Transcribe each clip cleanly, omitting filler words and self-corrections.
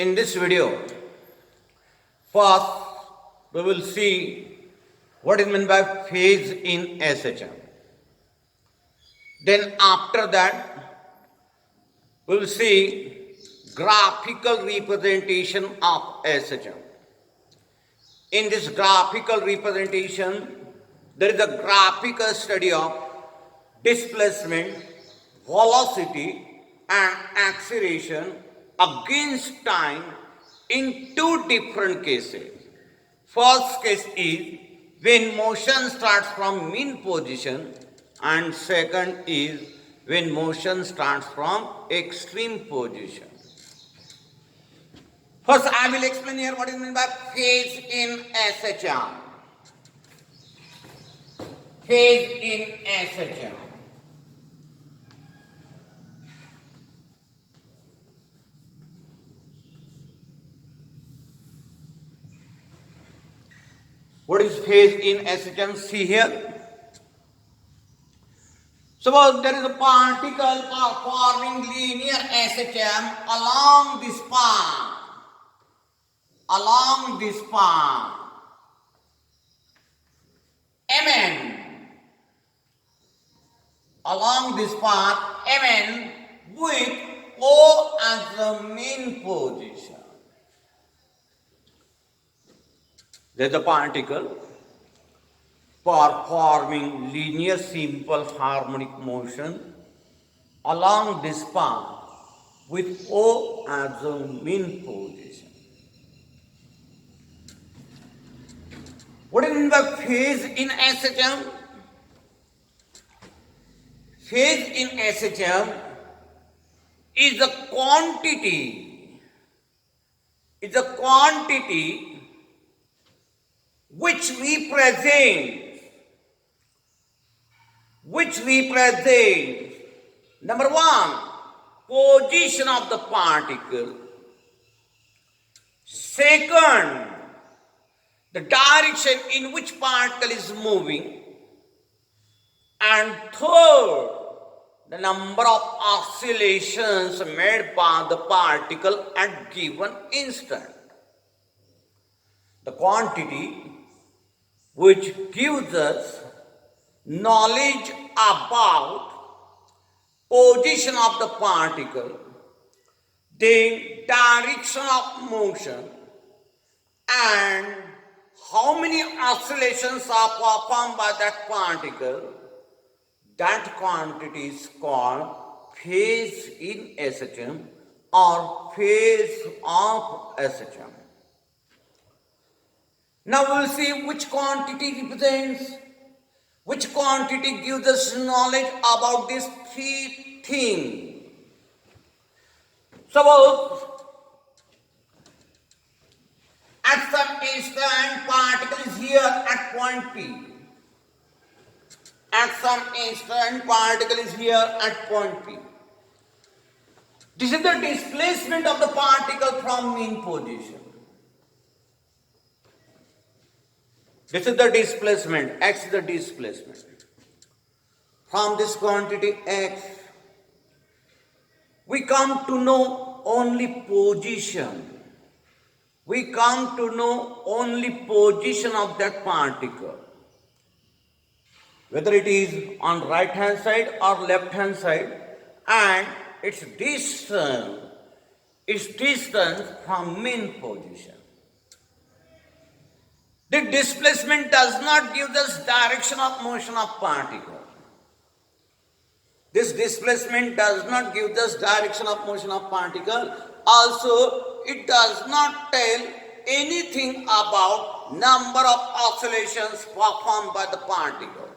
In this video, first we will see what is meant by phase in SHM. Then after that, we will see graphical representation of SHM. In this graphical representation, there is a graphical study of displacement, velocity and acceleration against time in two different cases. First case is when motion starts from mean position, and second is when motion starts from extreme position. First, I will explain here what is meant by phase in SHM. Phase in SHM. What is phase in SHM? See here. Suppose there is a particle forming linear SHM along this path. Along this path. Mn. Along this path, Mn with O as the mean position. There is a particle performing linear simple harmonic motion along this path with O as the mean position. What is meant by phase in SHM? Phase in SHM is a quantity which represents number one, position of the particle, second, the direction in which particle is moving, and third, the number of oscillations made by the particle at given instant. The quantity which gives us knowledge about position of the particle, the direction of motion, and how many oscillations are performed by that particle, that quantity is called phase in SHM or phase of SHM. Now we will see which quantity represents, which quantity gives us knowledge about these three things. Suppose at some instant particle is here at point P. At some instant particle is here at point P. This is the displacement of the particle from mean position. This is the displacement, x is the displacement. From this quantity x, we come to know only position. We come to know only position of that particle. Whether it is on right hand side or left hand side, and its distance from mean position. The displacement does not give us direction of motion of particle. This displacement does not give us direction of motion of particle. Also, it does not tell anything about number of oscillations performed by the particle.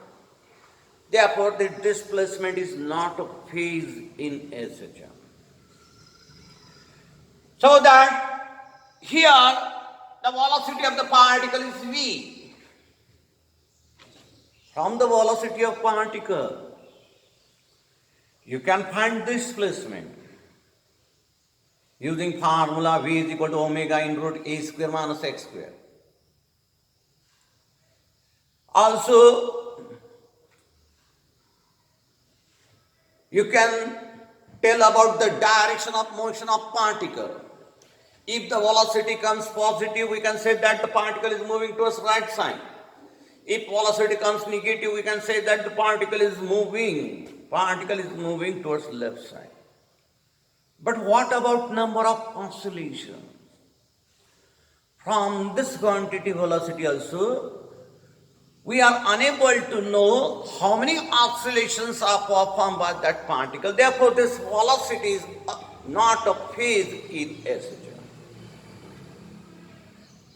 Therefore, the displacement is not a phase in SHM. So that here, the velocity of the particle is v. From the velocity of particle, you can find displacement using formula v is equal to omega in root a square minus x square. Also, you can tell about the direction of motion of particle If the velocity comes positive, we can say that the particle is moving towards right side. If velocity comes negative, we can say that the particle is moving towards left side. But what about number of oscillations? From this quantity velocity also, we are unable to know how many oscillations are performed by that particle. Therefore, this velocity is not a phase in SHM.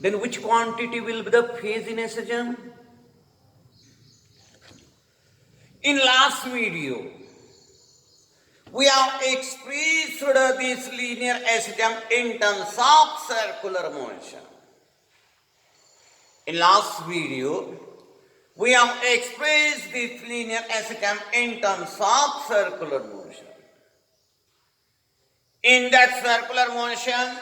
Then which quantity will be the phase in SHM? In last video, we have expressed this linear SHM in terms of circular motion. In last video, we have expressed this linear SHM in terms of circular motion. In that circular motion,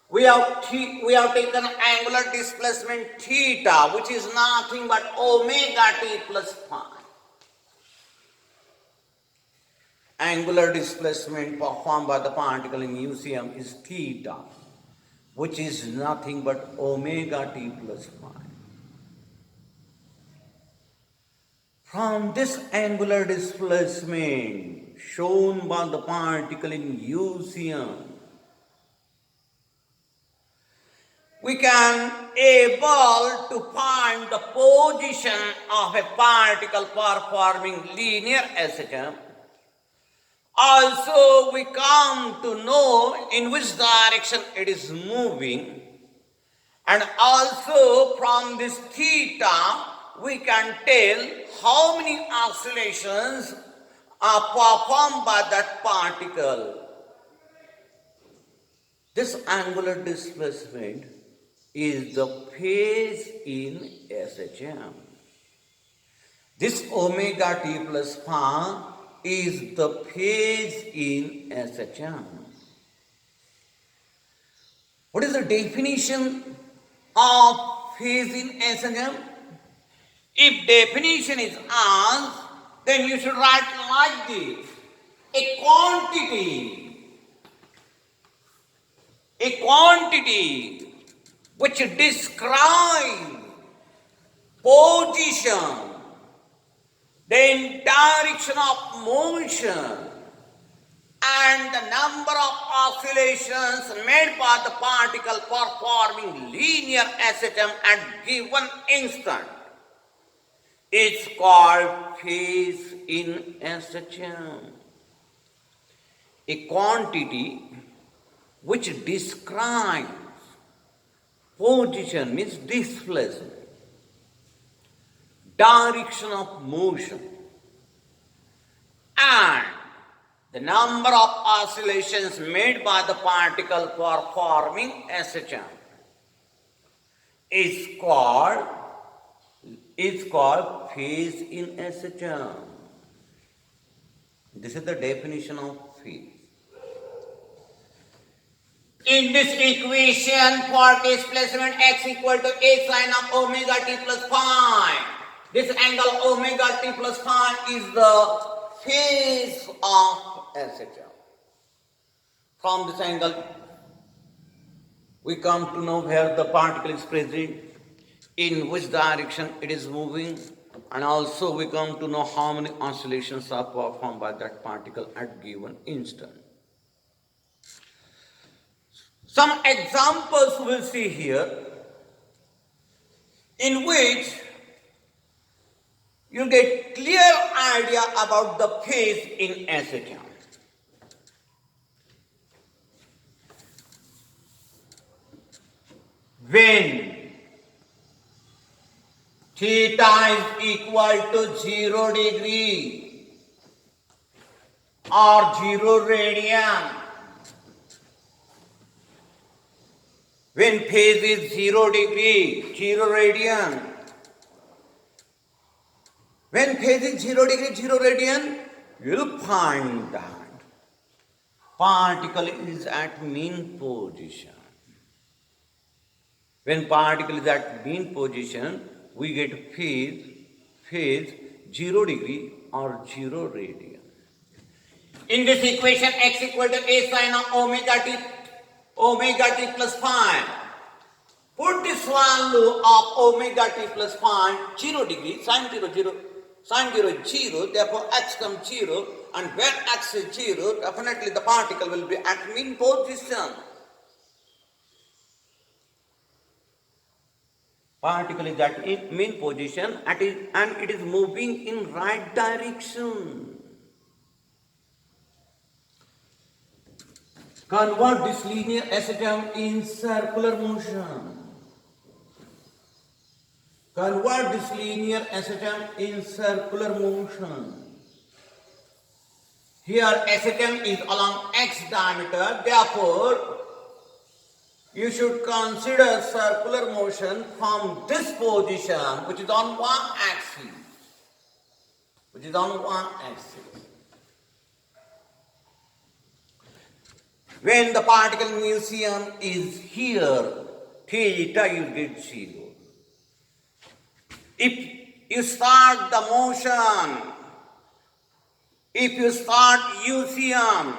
we have taken angular displacement theta, which is nothing but omega t plus phi. Angular displacement performed by the particle in UCM is theta, which is nothing but omega t plus phi. From this angular displacement shown by the particle in UCM, we can able to find the position of a particle performing linear SHM. Also, we come to know in which direction it is moving, and also from this theta, we can tell how many oscillations are performed by that particle. This angular displacement is the phase in SHM. This omega t plus phi is the phase in SHM. What is the definition of phase in SHM? If definition is asked, then you should write like this: a quantity which describes position, then direction of motion, and the number of oscillations made by the particle performing linear SHM at given instant is called phase in SHM. A quantity which describes position means displacement, direction of motion, and the number of oscillations made by the particle performing SHM is called phase in SHM. This is the definition of phase. In this equation, for displacement x equal to a sine of omega t plus phi, this angle omega t plus phi is the phase of SHM. From this angle, we come to know where the particle is present, in which direction it is moving, and also we come to know how many oscillations are performed by that particle at given instant. Some examples we'll see here, in which you get clear idea about the phase in SHM. When theta is equal to 0 degree or 0 radian, when phase is 0 degree, 0 radian, when phase is 0 degree, 0 radian, you will find that particle is at mean position. When particle is at mean position, we get phase 0 degree or 0 radian. In this equation, x equal to a sine of omega t omega t plus phi. Put this value of omega t plus phi 0 degree, sine 0, 0, sine 0 is 0, therefore x comes 0, and when x is 0, definitely the particle will be at mean position. Particle is at mean position and it is moving in right direction. Convert this linear SHM in circular motion. Convert this linear SHM in circular motion. Here SHM is along x diameter, therefore you should consider circular motion from this position, which is on one axis. When the particle muon is here, theta you get 0. If you start the motion, if you start UCM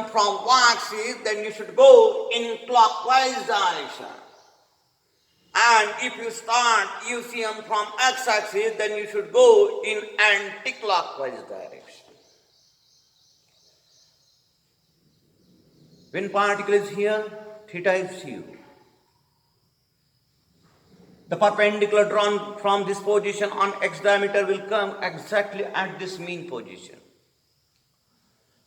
from y-axis, then you should go in clockwise direction. And if you start UCM from x-axis, then you should go in anti-clockwise direction. When particle is here, theta is 0. The perpendicular drawn from this position on x diameter will come exactly at this mean position.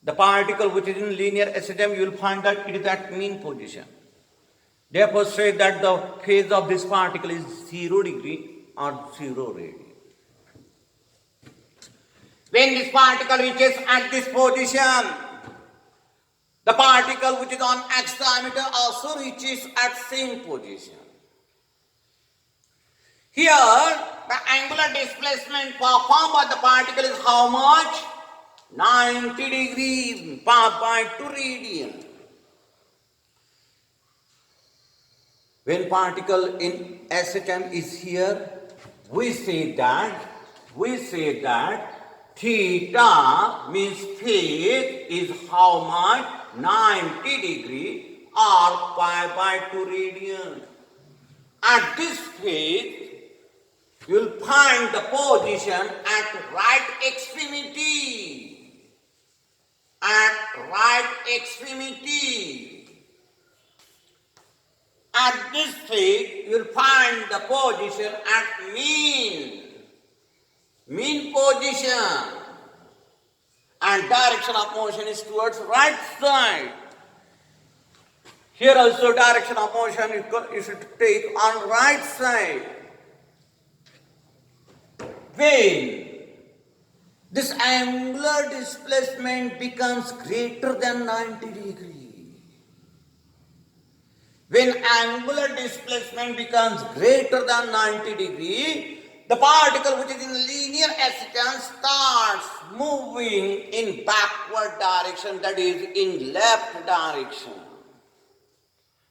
The particle which is in linear SHM, you will find that it is at mean position. Therefore, say that the phase of this particle is 0 degree or 0 radian. When this particle reaches at this position, the particle which is on x diameter also reaches at same position. Here, the angular displacement performed by the particle is how much? 90 degrees by 2 radian. When particle in SHM is here, we say that theta means phase is how much? 90 degree or pi by 2 radian. At this phase, you will find the position at right extremity. At this phase, you will find the position at mean position. And direction of motion is towards right side. Here also direction of motion you should take on right side. When this angular displacement becomes greater than 90 degree. When angular displacement becomes greater than 90 degree, the particle which is in linear SHM starts moving in backward direction, that is in left direction.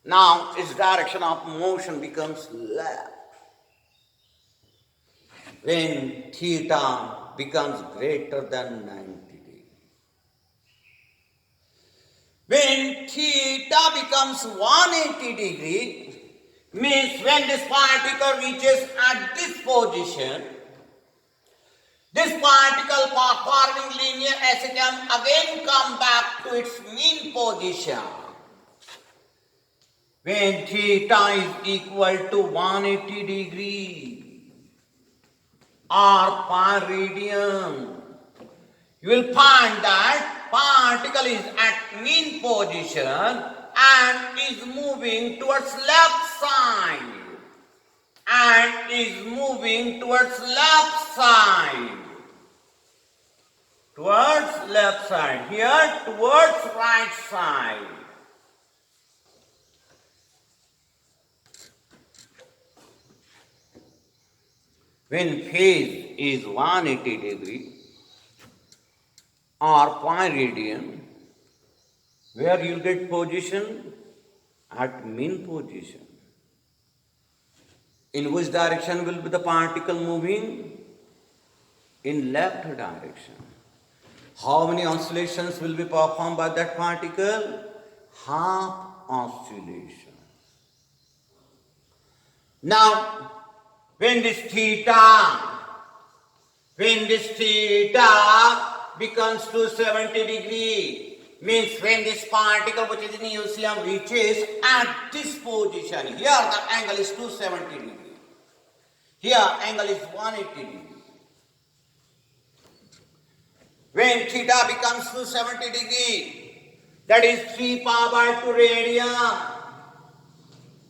Now its direction of motion becomes left. When theta becomes greater than 90 degree. When theta becomes 180 degree, means when this particle reaches at this position, this particle performing linear SHM again come back to its mean position. When theta is equal to 180 degree or pi radian, you will find that particle is at mean position and is moving towards left side. Towards left side. Here towards right side. When phase is 180 degree or pi radian, where you will get position? At mean position. In which direction will be the particle moving? In left direction. How many oscillations will be performed by that particle? Half oscillation. Now, when this theta becomes 270 degree, means when this particle which is in UCM reaches at this position, here the angle is 270 degree. Here angle is 180 degree. When theta becomes 270 degree, that is 3 pi by 2 radian.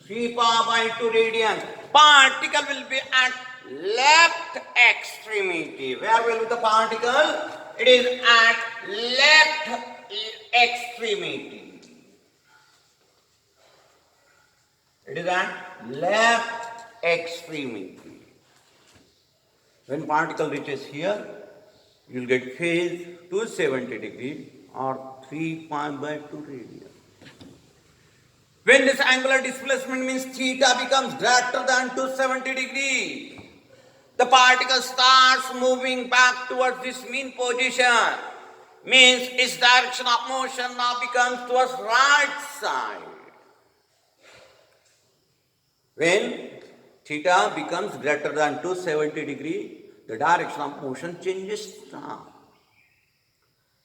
3 pi by 2 radian. Particle will be at left extremity. Where will be the particle? It is at left extremity. It is at left extremity. When particle reaches here, you will get phase 270 degree or 3 pi by 2 radian. When this angular displacement means theta becomes greater than 270 degree, the particle starts moving back towards this mean position. Means its direction of motion now becomes towards right side. When theta becomes greater than 270 degree, the direction of motion changes now.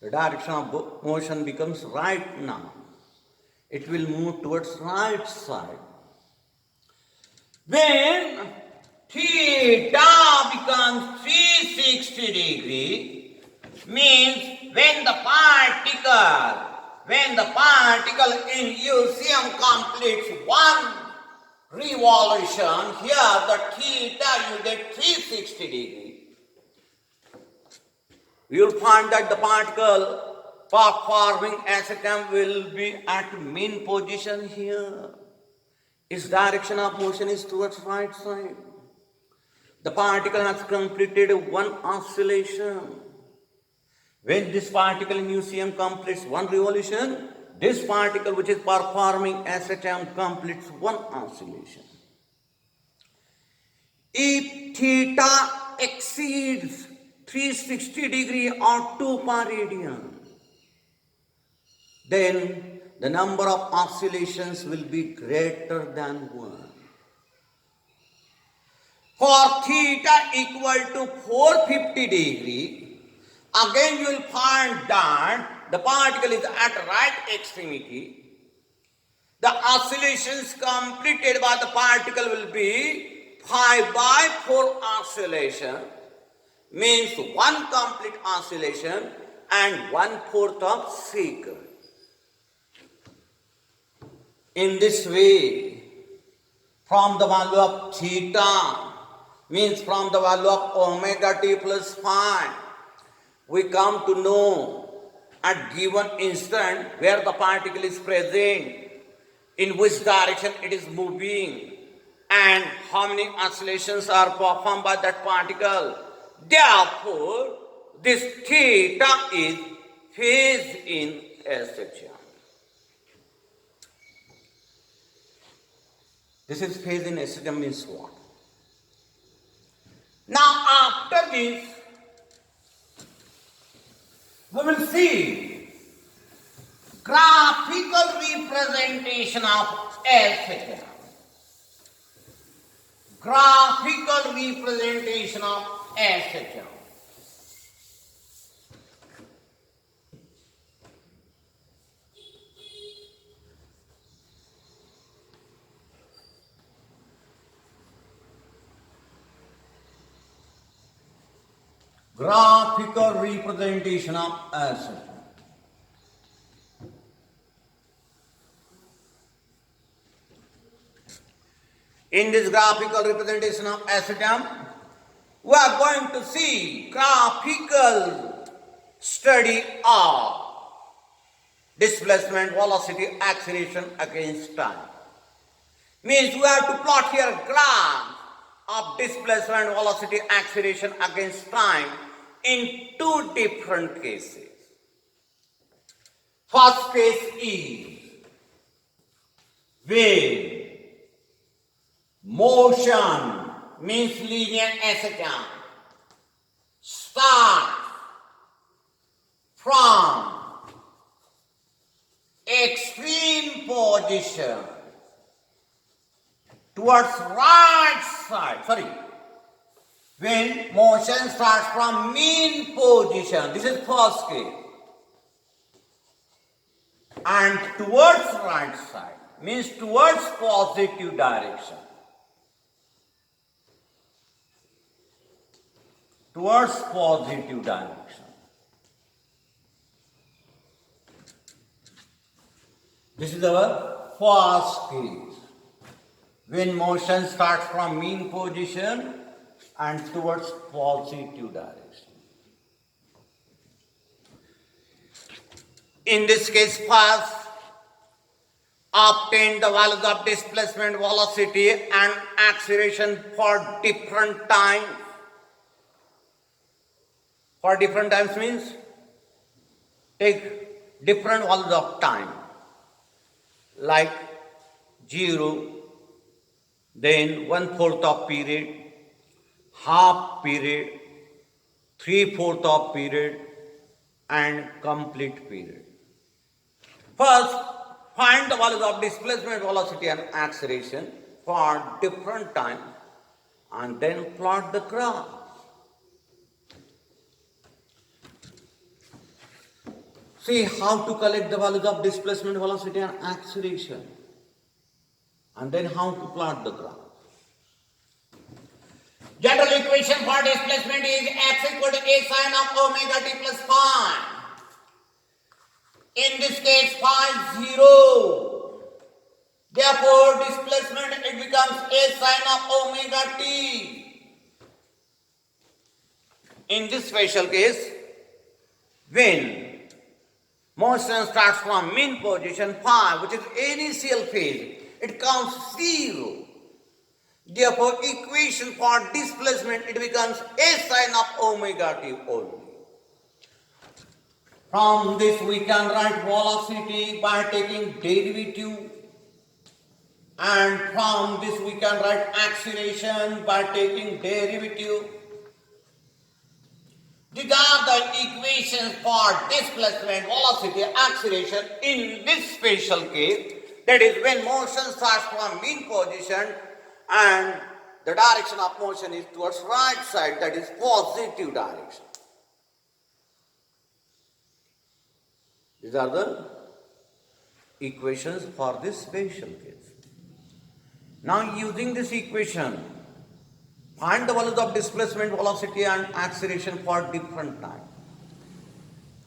The direction of motion becomes right now. It will move towards right side. When theta becomes 360 degree, means when the particle in UCM completes one revolution, here the theta you get 360 degree. You will find that the particle performing SHM will be at mean position here. Its direction of motion is towards right side. The particle has completed one oscillation. When this particle in UCM completes one revolution, this particle which is performing SHM completes one oscillation. If theta exceeds 360 degree or 2 pi radian, then the number of oscillations will be greater than 1. For theta equal to 450 degree, again you will find that the particle is at right extremity. The oscillations completed by the particle will be 5 by 4 oscillation, means one complete oscillation and 1/4 of second. In this way, from the value of theta, means from the value of omega t plus phi, we come to know at given instant where the particle is present, in which direction it is moving, and how many oscillations are performed by that particle. Therefore, this theta is phase in SHM. This is phase in SHM means what? Now after this, we will see graphical representation of SHM. Graphical representation of SHM. Graphical representation of SHM. In this graphical representation of SHM, we are going to see graphical study of displacement, velocity, acceleration against time. Means we have to plot here a graph of displacement, velocity, acceleration against time in two different cases. First case is when motion means linear SHM starts from extreme position towards right side, when motion starts from mean position, this is first case, and towards right side, means towards positive direction. Towards positive direction. This is our first case. When motion starts from mean position and towards positive direction. In this case, first, obtain the values of displacement, velocity and acceleration for different times. For different times means take different values of time, like 0, then 1/4 of period, half period, 3/4 of period, and complete period. First, find the values of displacement, velocity and acceleration for different times and then plot the graph. See how to collect the values of displacement, velocity and acceleration and then how to plot the graph. General equation for displacement is x equal to a sine of omega t plus phi. In this case, phi is 0. Therefore, displacement it becomes a sine of omega t. In this special case, when motion starts from mean position phi, which is initial phase, it comes 0. Therefore, equation for displacement, it becomes a sine of omega t only. From this we can write velocity by taking derivative, and from this we can write acceleration by taking derivative. These are the equations for displacement, velocity, acceleration in this special case, that is when motion starts from mean position and the direction of motion is towards right side, that is positive direction. These are the equations for this special case. Now using this equation, find the values of displacement, velocity and acceleration for different time.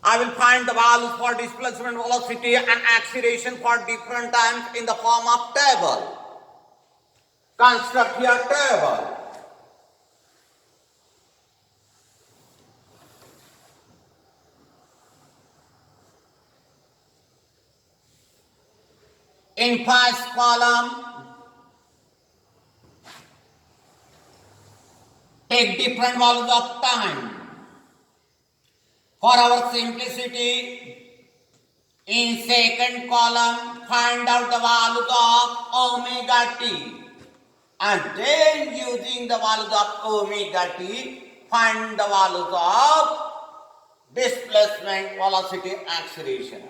I will find the values for displacement, velocity and acceleration for different times in the form of table. Construct here table. In first column, take different values of time. For our simplicity, in second column, find out the values of omega t. And then using the values of omega t, find the values of displacement, velocity, acceleration.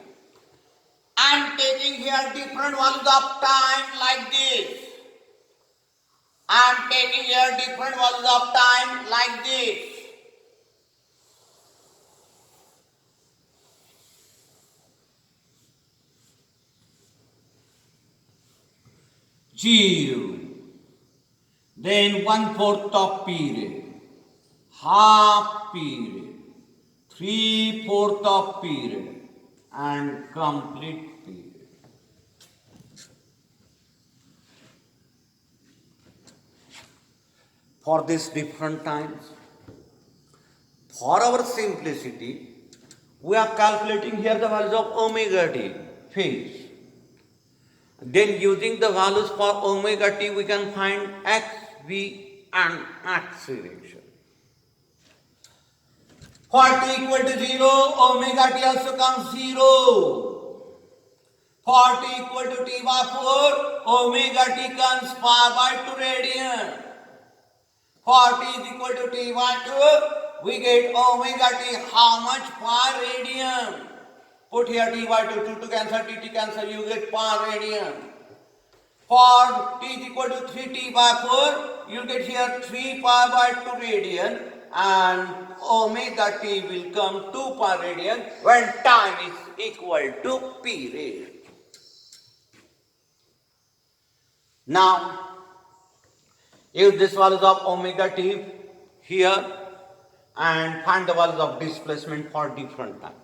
I am taking here different values of time like this. I am taking here different values of time like this. Zero. Then 1/4 of period, half period, 3/4 of period, and complete period. For these different times, for our simplicity, we are calculating here the values of omega t, phase. Then using the values for omega t, we can find x, v and acceleration. For t equal to 0, omega t also comes 0. For t equal to t by 4, omega t comes pi by 2 radian. For t is equal to t by 2, we get omega t how much? Per radian. Put here t by 2, 2 to cancel, t cancel, you get per radian. For t is equal to 3t by 4, you get here 3 pi by 2 radian, and omega t will come 2 per radian when time is equal to period. Now, if this values of omega t here and find the values of displacement for different time.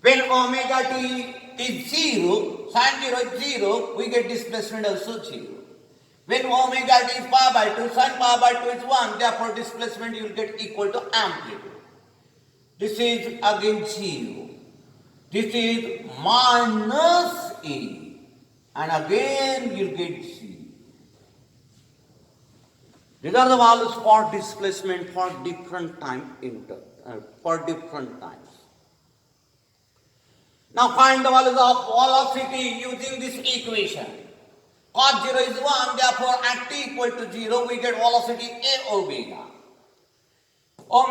When omega t is 0, sin 0 is 0, we get displacement also 0. When omega t is pi by 2, sin pi by 2 is 1, therefore displacement you will get equal to amplitude. This is again 0. This is minus a, and again you will get 0. These are the values for displacement for different time for different times. Now find the values of velocity using this equation. Cos 0 is 1, therefore at t equal to 0, we get velocity a omega. For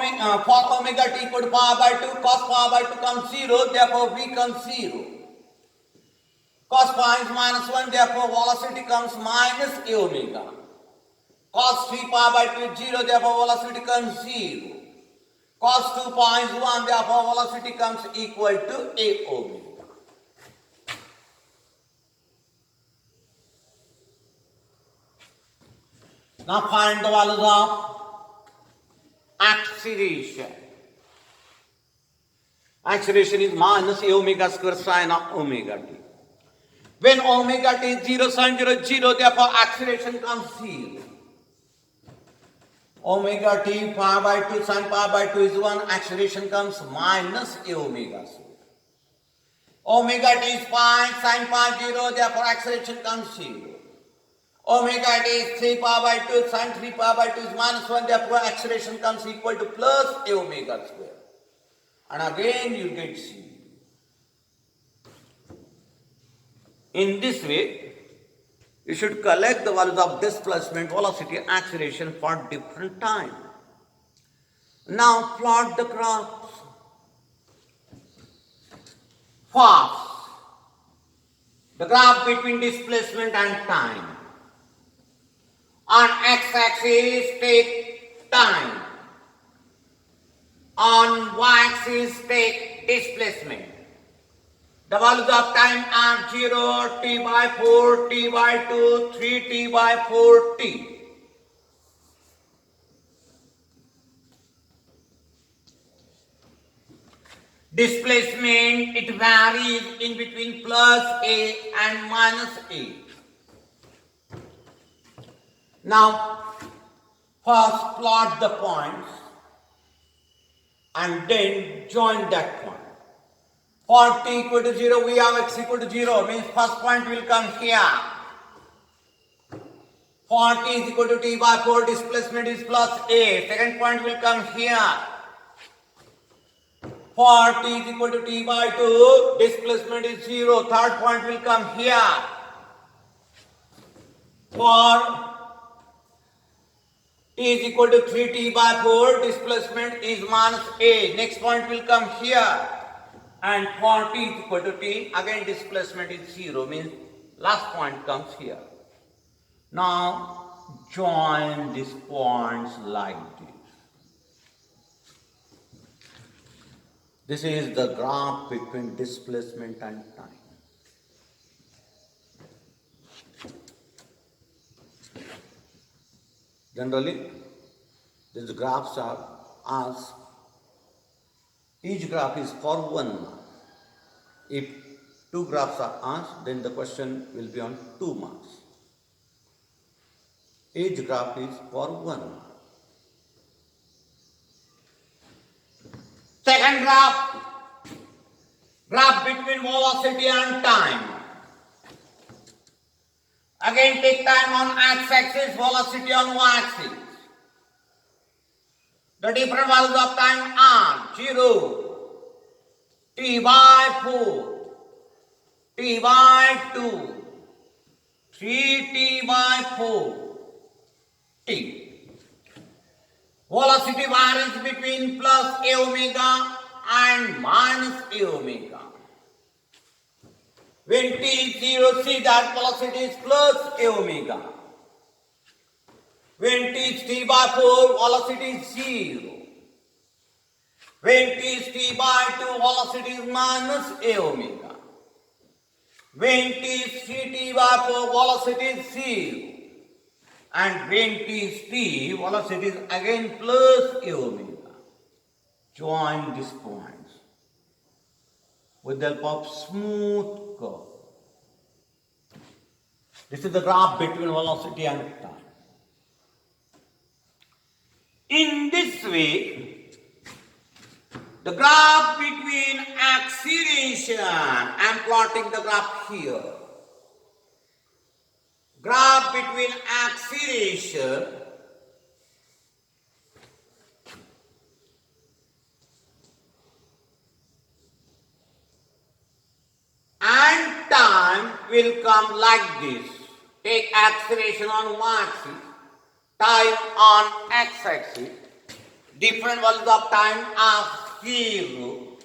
omega t equal to pi by 2, cos pi by 2 comes 0, therefore v comes 0. Cos pi is minus 1, therefore velocity comes minus a omega. Cos 3 pi by 2 is 0, therefore velocity comes 0. Cos 2 pi is 1, therefore velocity comes equal to a omega. Now find the values of acceleration. Acceleration is minus a omega square sine of omega t. When omega t is 0, sin 0 is 0, therefore acceleration comes 0. Omega t pi by 2 sin pi by 2 is 1, acceleration comes minus a omega square. Omega t is pi, sin pi 0, therefore acceleration comes 0. Omega t is 3 pi by 2, sin 3 pi by 2 is minus 1, therefore acceleration comes equal to plus a omega square. And again you get 0. In this way, you should collect the values of displacement, velocity, and acceleration for different time. Now plot the graphs. First, the graph between displacement and time. On x-axis, take time. On y-axis, take displacement. The values of time are 0, t by 4, t by 2, 3t by 4t. Displacement, it varies in between plus a and minus a. Now, first plot the points and then join that point. For t equal to 0, we have x equal to 0, means first point will come here. For t is equal to t by 4, displacement is plus a. Second point will come here. For t is equal to t by 2, displacement is 0. Third point will come here. For t is equal to 3t by 4, displacement is minus a. Next point will come here. And for t is equal to t, again displacement is 0, means last point comes here. Now join these points like this. This is the graph between displacement and time. Generally, these graphs are asked. Each graph is for 1 mark. If 2 graphs are asked, then the question will be on 2 marks. Each graph is for 1 mark. Second graph, graph between velocity and time. Again take time on x-axis, velocity on y-axis. The different values of time are 0, t by 4, t by 2, 3t by 4, t. Velocity varies between plus a omega and minus a omega. When t is 0, see that velocity is plus a omega. When t is t by 4, velocity is 0. When t is t by 2, velocity is minus a omega. When t is 3t by 4, velocity is 0. And when t is t, velocity is again plus a omega. Join these points with the help of smooth curve. This is the graph between velocity and time. In this way, the graph between acceleration, I am plotting the graph here. Graph between acceleration and time will come like this. Take acceleration on y-axis, time on x-axis. Different values of time are 0,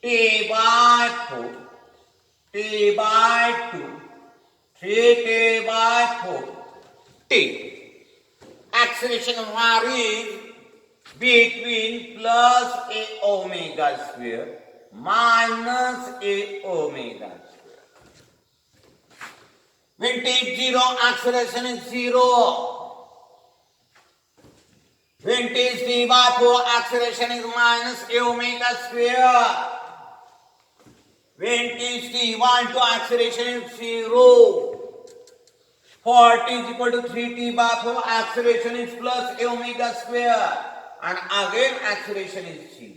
t by 4, t by 2, 3t by 4, t. Acceleration varies between plus a omega square minus a omega square. When t is 0, acceleration is 0. When t is t by 4, acceleration is minus a omega square. When t is t by 2, acceleration is 0. For t is equal to 3t by 4, acceleration is plus a omega square. And again acceleration is 0.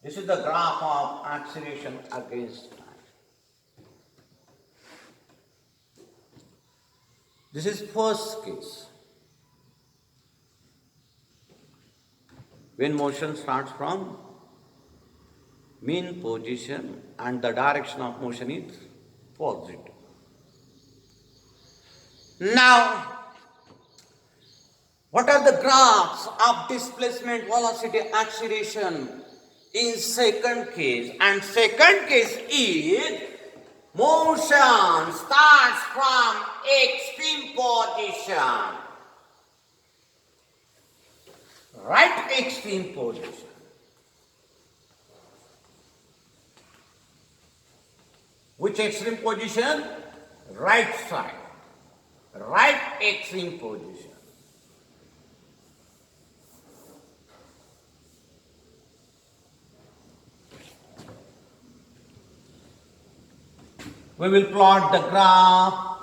This is the graph of acceleration against time. This is first case. When motion starts from mean position and the direction of motion is positive. Now, what are the graphs of displacement, velocity, acceleration in second case? And second case is motion starts from extreme position. Right extreme position. Which extreme position? Right side. Right extreme position. We will plot the graph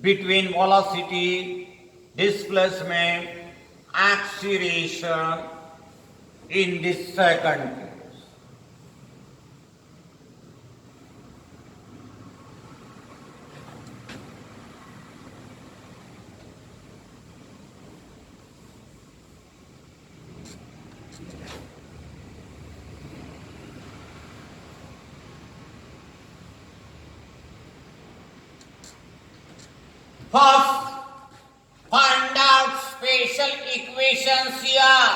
between velocity, displacement, acceleration in this second case. First, find out spatial equations here.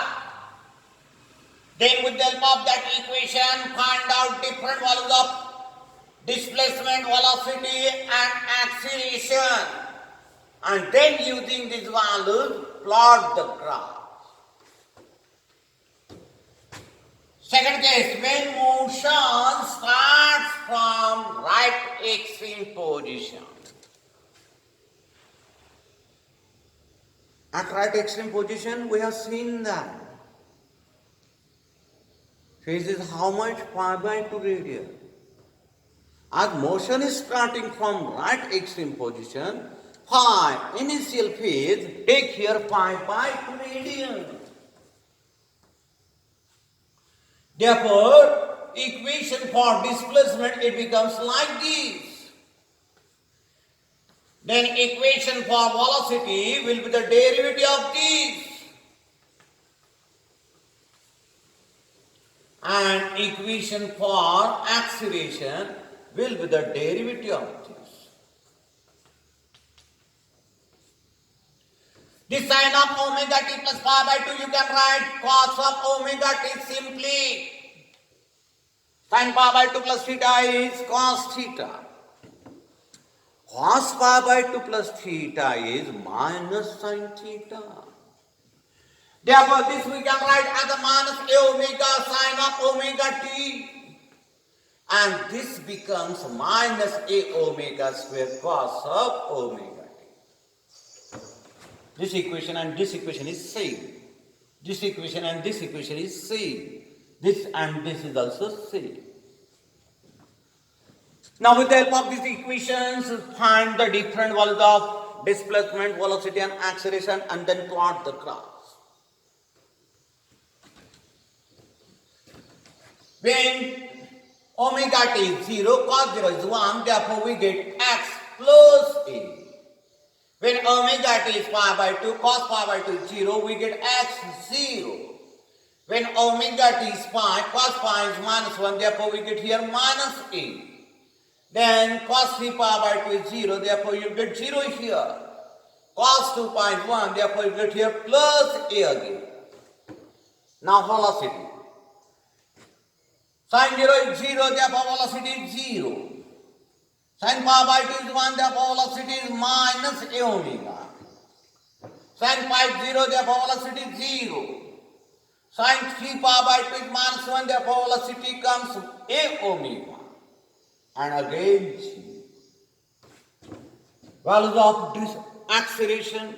Then with the help of that equation, find out different values of displacement, velocity and acceleration. And then using these values, plot the graph. Second case, when motion starts from right extreme position. At right extreme position, we have seen that phase is how much? Pi by 2 radian. As motion is starting from right extreme position, pi initial phase, take here pi by 2 radian. Therefore, equation for displacement, it becomes like this. Then equation for velocity will be the derivative of this. And equation for acceleration will be the derivative of this. The sine of omega t plus pi by 2, you can write cos of omega t simply. Sine pi by 2 plus theta is cos theta. Cos pi by 2 plus theta is minus sine theta. Therefore, this we can write as a minus a omega sine of omega t. And this becomes minus a omega square cos of omega t. This equation and this equation is same. This equation and this equation is same. This and this is also same. Now with the help of these equations, find the different values of displacement, velocity and acceleration and then plot the graphs. When omega t is 0, cos 0 is 1, therefore we get x plus a. When omega t is pi by 2, cos pi by 2 is 0, we get x 0. When omega t is pi, cos pi is minus 1, therefore we get here minus a. Then cos 3 pi by 2 is 0, therefore you get 0 here. Cos 2 pi is 1, therefore you get here plus a again. Now velocity. Sin 0 is 0, therefore velocity is 0. Sin pi by 2 is 1, therefore velocity is minus a omega. Sin pi is 0, therefore velocity is 0. Sin 3 pi by 2 is minus 1, therefore velocity comes a omega. And again g. Values of this acceleration.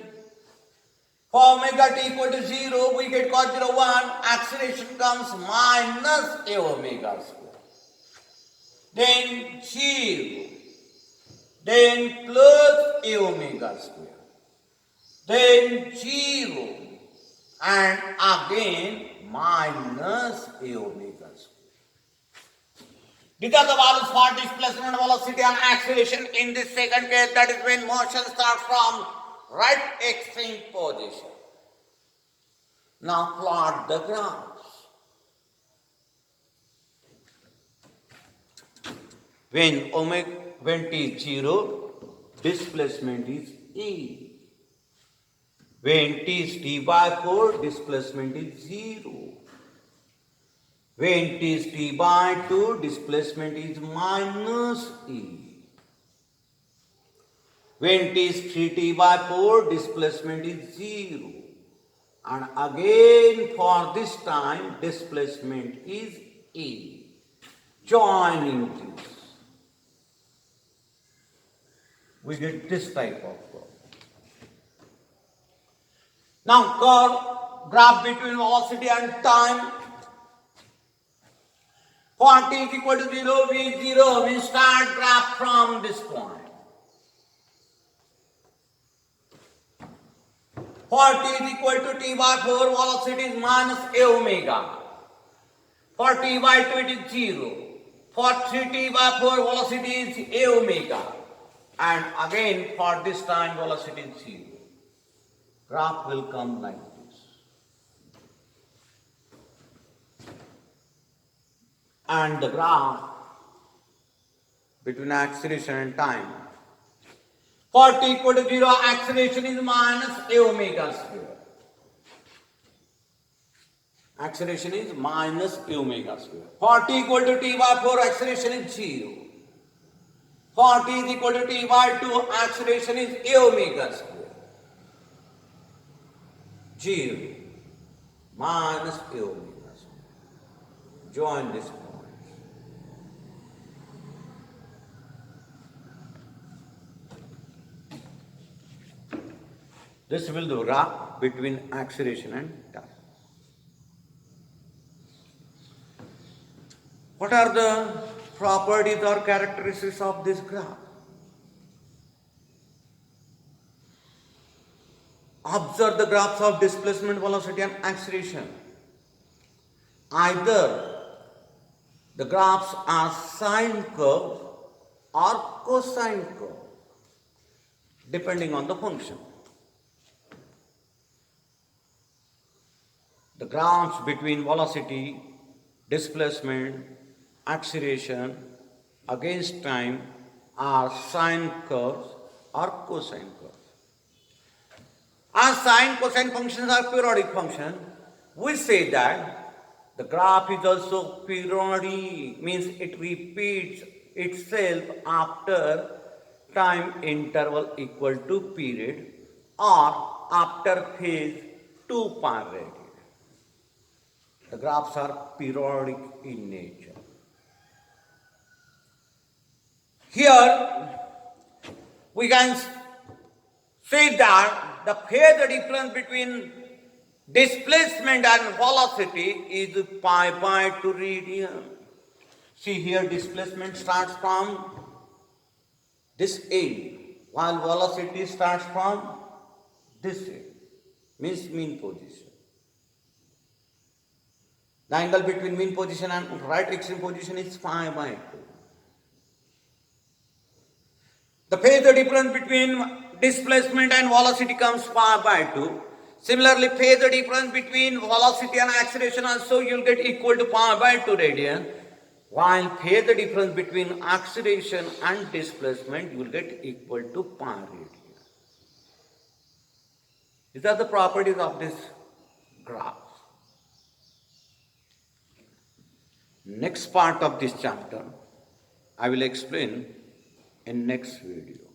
For omega t equal to 0, we get cos 0, 1. Acceleration comes minus a omega square. Then 0. Then plus a omega square. Then 0. And again minus a omega square. These are the values for displacement, velocity and acceleration in this second case, that is when motion starts from right extreme position. Now plot the graphs. When t is 0, displacement is E. When t is t by 4, displacement is 0. When t is t by 2, displacement is minus E. When t is 3t by 4, displacement is 0. And again for this time, displacement is E. Joining this, we get this type of curve. Now graph between velocity and time. For t is equal to 0, v0, we start graph from this point. For t is equal to t by 4, velocity is minus a omega. For t by 2, it is 0. For 3t by 4, velocity is a omega. And again, for this time, velocity is 0. Graph will come like this. And the graph between acceleration and time. For t equal to 0, acceleration is minus a omega square. Acceleration is minus a omega square. For t equal to t by 4, acceleration is 0. For t is equal to t by 2, acceleration is a omega square. 0 minus a omega square. Join this point. This will be the graph between acceleration and time. What are the properties or characteristics of this graph? Observe the graphs of displacement, velocity and acceleration. Either the graphs are sine curve or cosine curve, depending on the function. The graphs between velocity, displacement, acceleration against time are sine curves or cosine curves. As sine cosine functions are periodic function, we say that the graph is also periodic, means it repeats itself after time interval equal to period or after phase 2 pi radian. The graphs are periodic in nature. Here we can say that the phase difference between displacement and velocity is pi by 2 radian. See here, displacement starts from this end, while velocity starts from this end, means mean position. The angle between mean position and right extreme position is pi by 2. The phase difference between displacement and velocity comes pi by 2. Similarly, phase difference between velocity and acceleration also you'll get equal to pi by 2 radian. While phase difference between acceleration and displacement you will get equal to pi radian. These are the properties of this graph. Next part of this chapter I will explain in next video.